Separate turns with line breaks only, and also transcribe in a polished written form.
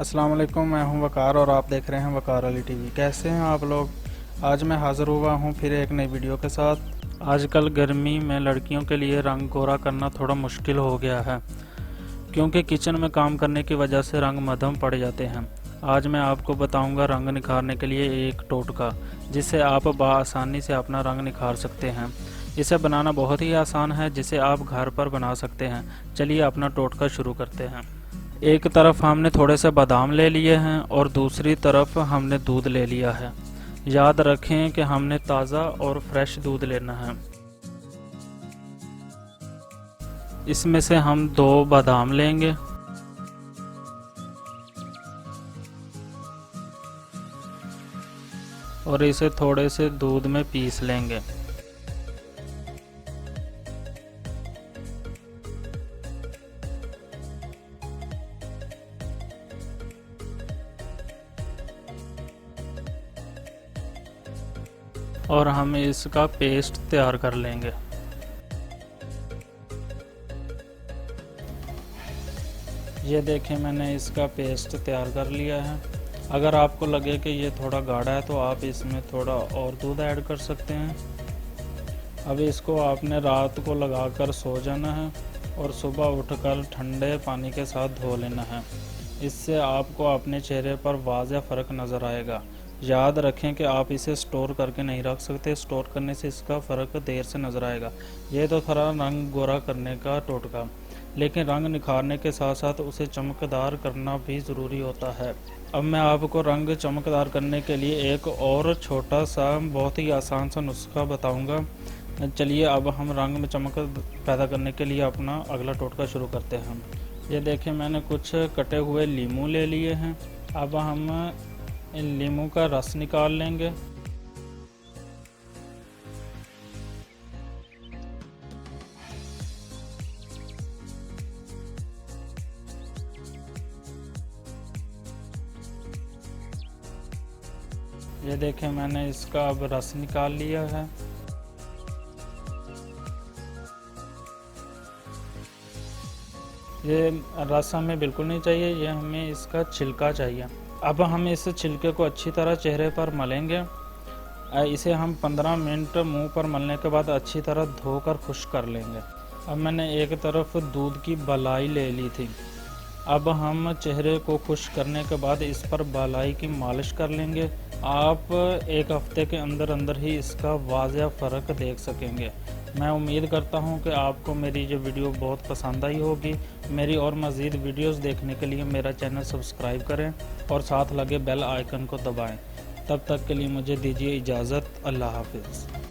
अस्सलाम वालेकुम, मैं हूं वकार और आप देख रहे हैं वकार अली टीवी। कैसे हैं आप लोग? आज मैं हाज़िर हुआ हूं फिर एक नई वीडियो के साथ। आजकल गर्मी में लड़कियों के लिए रंग गोरा करना थोड़ा मुश्किल हो गया है, क्योंकि किचन में काम करने की वजह से रंग मध्यम पड़ जाते हैं। आज मैं आपको बताऊंगा रंग निखारने के लिए एक टोटका, जिससे आप बआसानी से अपना रंग निखार सकते हैं। इसे बनाना बहुत ही आसान है, जिसे आप घर पर बना सकते हैं। चलिए अपना टोटका शुरू करते हैं। एक तरफ हमने थोड़े से बादाम ले लिए हैं और दूसरी तरफ हमने दूध ले लिया है। याद रखें कि हमने ताज़ा और फ्रेश दूध लेना है। इसमें से हम 2 बादाम लेंगे और इसे थोड़े से दूध में पीस लेंगे। और हम इसका पेस्ट तैयार कर लेंगे। ये देखें, मैंने इसका पेस्ट तैयार कर लिया है। अगर आपको लगे कि ये थोड़ा गाढ़ा है तो आप इसमें थोड़ा और दूध ऐड कर सकते हैं। अब इसको आपने रात को लगाकर सो जाना है और सुबह उठकर ठंडे पानी के साथ धो लेना है। इससे आपको अपने चेहरे पर वाज़ेह फ़र्क नज़र आएगा। याद रखें कि आप इसे स्टोर करके नहीं रख सकते, स्टोर करने से इसका फ़र्क देर से नज़र आएगा। ये तो थोड़ा रंग गोरा करने का टोटका, लेकिन रंग निखारने के साथ साथ उसे चमकदार करना भी ज़रूरी होता है। अब मैं आपको रंग चमकदार करने के लिए एक और छोटा सा बहुत ही आसान सा नुस्खा बताऊंगा। चलिए अब हम रंग में चमक पैदा करने के लिए अपना अगला टोटका शुरू करते हैं। ये देखें, मैंने कुछ कटे हुए लीमू ले लिए हैं। अब हम इन लीमू का रस निकाल लेंगे। ये देखें, मैंने इसका अब रस निकाल लिया है। ये रस हमें बिल्कुल नहीं चाहिए, ये हमें इसका छिलका चाहिए। अब हम इस छिलके को अच्छी तरह चेहरे पर मलेंगे। इसे हम 15 मिनट मुंह पर मलने के बाद अच्छी तरह धोकर खुश्क कर लेंगे। अब मैंने एक तरफ दूध की बलाई ले ली थी। अब हम चेहरे को खुश्क करने के बाद इस पर बलाई की मालिश कर लेंगे। आप एक हफ्ते के अंदर अंदर ही इसका वाज़ेह फ़र्क देख सकेंगे। मैं उम्मीद करता हूं कि आपको मेरी ये वीडियो बहुत पसंद आई होगी। मेरी और मज़ीद वीडियोस देखने के लिए मेरा चैनल सब्सक्राइब करें और साथ लगे बेल आइकन को दबाएं। तब तक के लिए मुझे दीजिए इजाज़त। अल्लाह हाफ़िज़।